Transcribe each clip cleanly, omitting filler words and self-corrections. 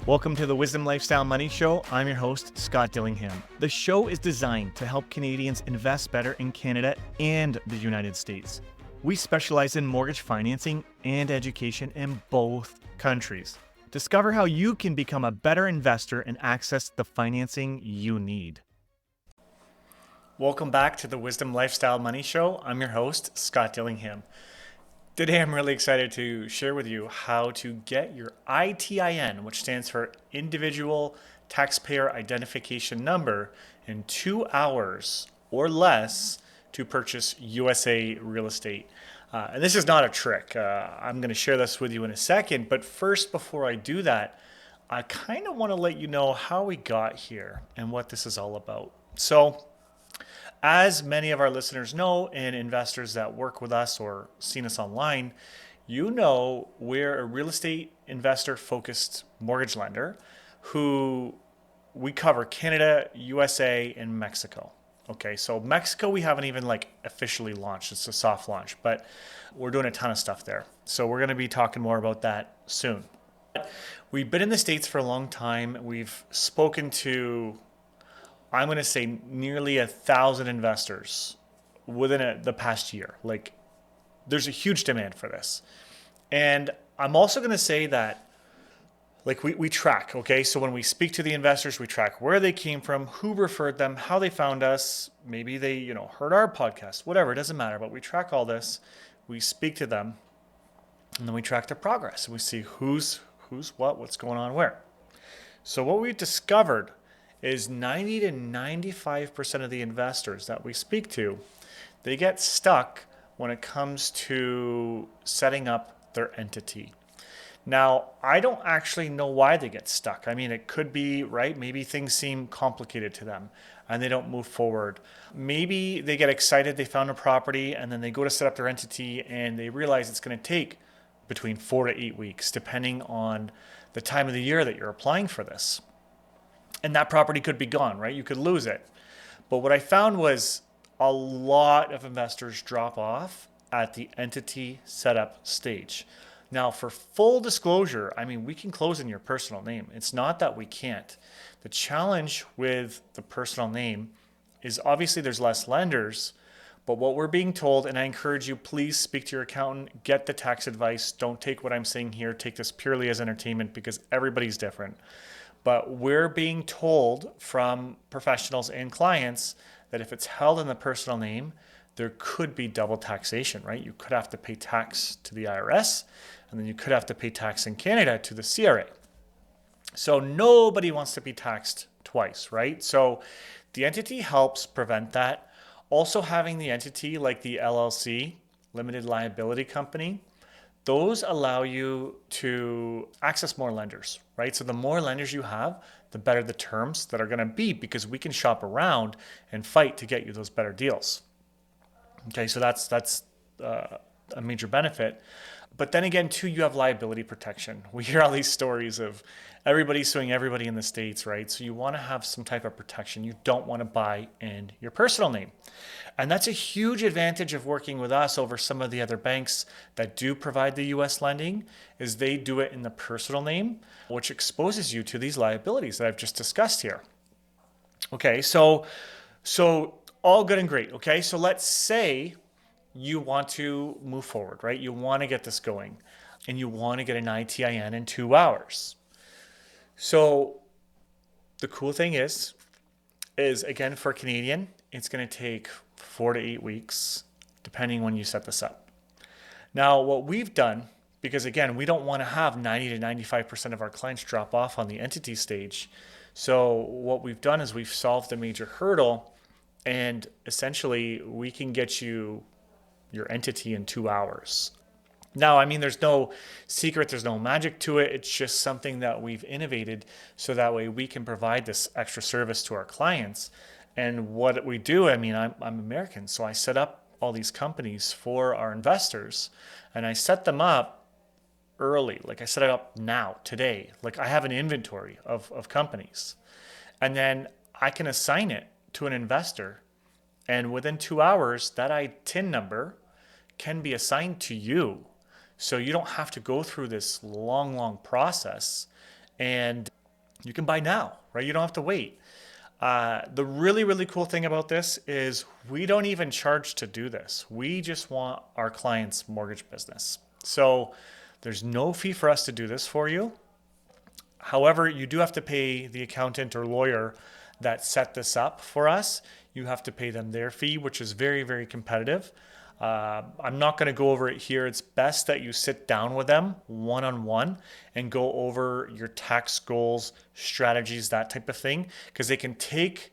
Welcome to the Wisdom Lifestyle Money Show. I'm your host, Scott Dillingham. The show is designed to help Canadians invest better in Canada and the United States. We specialize in mortgage financing and education in both countries. Discover how you can become a better investor and access the financing you need. Welcome back to the Wisdom Lifestyle Money Show. I'm your host, Scott Dillingham. Today, I'm really excited to share with you how to get your ITIN, which stands for Individual Taxpayer Identification Number, in 2 hours or less to purchase USA real estate. And this is not a trick. I'm going to share this with you in a second. But first, before I do that, I kind of want to let you know how we got here and what this is all about. So, as many of our listeners know, and investors that work with us or seen us online, you know we're a real estate investor focused mortgage lender who we cover Canada, USA, and Mexico. Okay, so Mexico we haven't even officially launched. It's a soft launch, but we're doing a ton of stuff there. So we're going to be talking more about that soon. We've been in the States for a long time. We've spoken to, I'm going to say, nearly 1,000 investors within the past year. There's a huge demand for this. And I'm also going to say that we track, okay? So when we speak to the investors, we track where they came from, who referred them, how they found us. Maybe they, heard our podcast, whatever, it doesn't matter. But we track all this. We speak to them, and then we track their progress. And we see who's what's going on where. So what we discovered is 90 to 95% of the investors that we speak to, they get stuck when it comes to setting up their entity. Now, I don't actually know why they get stuck. I mean, it could be, right? Maybe things seem complicated to them and they don't move forward. Maybe they get excited, they found a property, and then they go to set up their entity and they realize it's going to take between 4 to 8 weeks, depending on the time of the year that you're applying for this. And that property could be gone, right? You could lose it. But what I found was a lot of investors drop off at the entity setup stage. Now, for full disclosure, I mean, we can close in your personal name. It's not that we can't. The challenge with the personal name is obviously there's less lenders, but what we're being told, and I encourage you, please speak to your accountant, get the tax advice. Don't take what I'm saying here. Take this purely as entertainment because everybody's different. But we're being told from professionals and clients that if it's held in the personal name, there could be double taxation, right? You could have to pay tax to the IRS, and then you could have to pay tax in Canada to the CRA. So nobody wants to be taxed twice, right? So the entity helps prevent that. Also having the entity like the LLC, limited liability company, those allow you to access more lenders, right? So the more lenders you have, the better the terms that are going to be because we can shop around and fight to get you those better deals. Okay, so that's a major benefit. But then again, too, you have liability protection. We hear all these stories of everybody suing everybody in the States, right? So you want to have some type of protection. You don't want to buy in your personal name. And that's a huge advantage of working with us over some of the other banks that do provide the US lending, is they do it in the personal name, which exposes you to these liabilities that I've just discussed here. Okay, so all good and great. Okay, so let's say you want to move forward, right? You want to get this going and you want to get an ITIN in 2 hours. So the cool thing is again, for Canadian, it's going to take 4 to 8 weeks, depending when you set this up. Now, what we've done, because again, we don't want to have 90 to 95% of our clients drop off on the entity stage. So what we've done is we've solved a major hurdle, and essentially we can get you your entity in 2 hours. Now, I mean, there's no secret, there's no magic to it. It's just something that we've innovated so that way we can provide this extra service to our clients. And what we do, I mean, I'm American, so I set up all these companies for our investors, and I set them up early. I set it up now, today. I have an inventory of companies, and then I can assign it to an investor. And within 2 hours, that ITIN number can be assigned to you. So you don't have to go through this long process. And you can buy now, right? You don't have to wait. The really, really cool thing about this is we don't even charge to do this. We just want our client's mortgage business. So there's no fee for us to do this for you. However, you do have to pay the accountant or lawyer that set this up for us. You have to pay them their fee, which is very, very competitive. I'm not going to go over it here. It's best that you sit down with them one-on-one and go over your tax goals, strategies, that type of thing, because they can take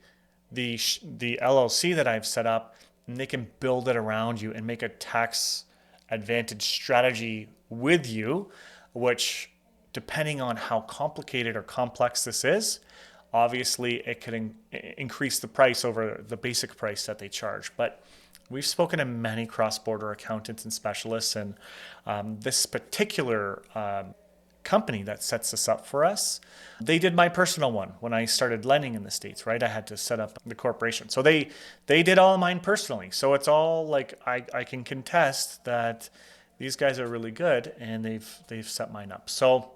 the LLC that I've set up and they can build it around you and make a tax advantage strategy with you, which, depending on how complicated or complex this is, obviously it could increase the price over the basic price that they charge. But we've spoken to many cross-border accountants and specialists, and this particular company that sets this up for us, they did my personal one when I started lending in the States, right? I had to set up the corporation. So they did all mine personally. So it's all like I can contest that these guys are really good, and they've set mine up. So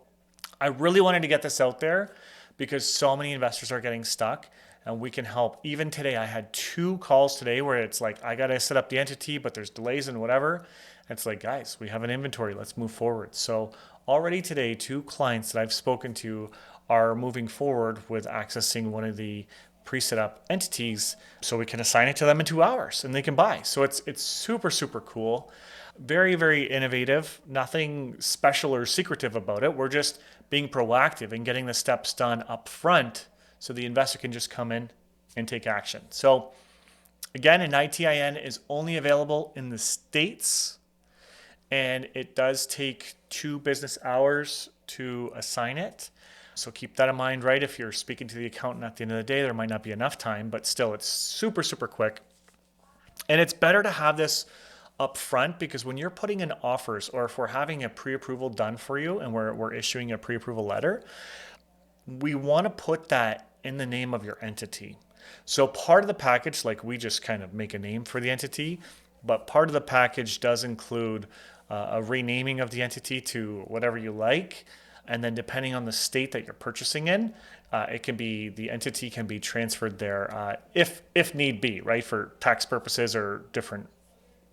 I really wanted to get this out there because so many investors are getting stuck, and we can help. Even today, I had 2 calls today where it's like, I got to set up the entity, but there's delays and whatever. And it's like, guys, we have an inventory. Let's move forward. So already today, 2 clients that I've spoken to are moving forward with accessing one of the pre-set up entities so we can assign it to them in 2 hours and they can buy. So it's super, super cool. Very, very innovative. Nothing special or secretive about it. We're just being proactive and getting the steps done up front so the investor can just come in and take action. So again, an ITIN is only available in the States, and it does take 2 business hours to assign it. So keep that in mind, right? If you're speaking to the accountant at the end of the day, there might not be enough time, but still it's super, super quick. And it's better to have this up front, because when you're putting in offers, or if we're having a pre-approval done for you and we're issuing a pre-approval letter, we want to put that in the name of your entity. So part of the package, like, we just kind of make a name for the entity, but part of the package does include a renaming of the entity to whatever you like. And then depending on the state that you're purchasing in, the entity can be transferred there if need be, right? For tax purposes or different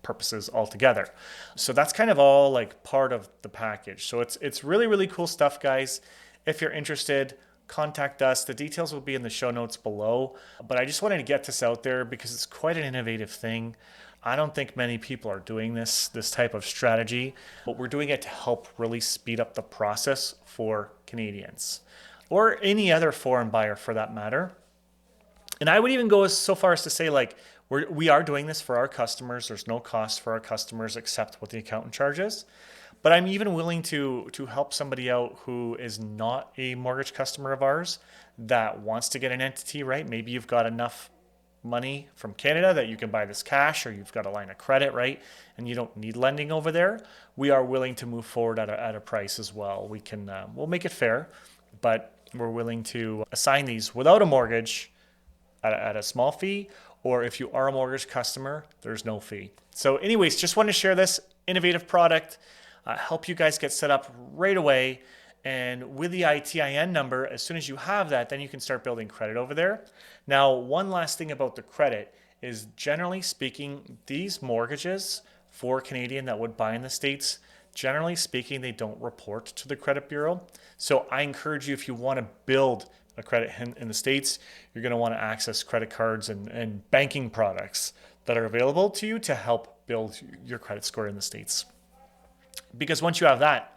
purposes altogether. So that's kind of all like part of the package. So it's really, really cool stuff, guys. If you're interested, contact us. The details will be in the show notes below. But I just wanted to get this out there because it's quite an innovative thing. I don't think many people are doing this type of strategy, but we're doing it to help really speed up the process for Canadians or any other foreign buyer for that matter. And I would even go so far as to say, like, we are doing this for our customers. There's no cost for our customers except what the accountant charges. But I'm even willing to help somebody out who is not a mortgage customer of ours that wants to get an entity, right? Maybe you've got enough money from Canada that you can buy this cash, or you've got a line of credit, right? And you don't need lending over there. We are willing to move forward at a price as well. We'll make it fair, but we're willing to assign these without a mortgage at a small fee, or if you are a mortgage customer, there's no fee. So anyways, just want to share this innovative product, help you guys get set up right away. And with the ITIN number, as soon as you have that, then you can start building credit over there. Now, one last thing about the credit is, generally speaking, these mortgages for Canadian that would buy in the States, generally speaking, they don't report to the credit bureau. So I encourage you, if you want to build a credit in the States, you're going to want to access credit cards and banking products that are available to you to help build your credit score in the States. Because once you have that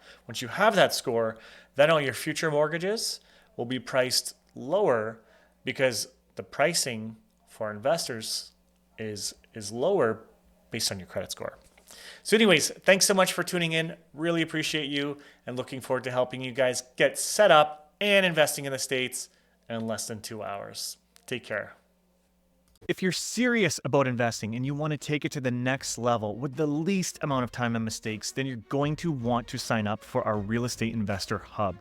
score, then all your future mortgages will be priced lower, because the pricing for investors is lower based on your credit score. So anyways, thanks so much for tuning in. Really appreciate you, and looking forward to helping you guys get set up and investing in the States in less than 2 hours. Take care. If you're serious about investing and you want to take it to the next level with the least amount of time and mistakes, then you're going to want to sign up for our Real Estate Investor Hub.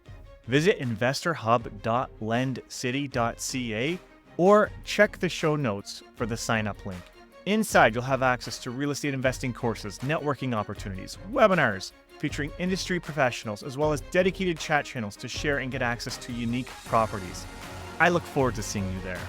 Visit investorhub.lendcity.ca or check the show notes for the sign up link. Inside, you'll have access to real estate investing courses, networking opportunities, webinars, featuring industry professionals as well as dedicated chat channels to share and get access to unique properties. I look forward to seeing you there.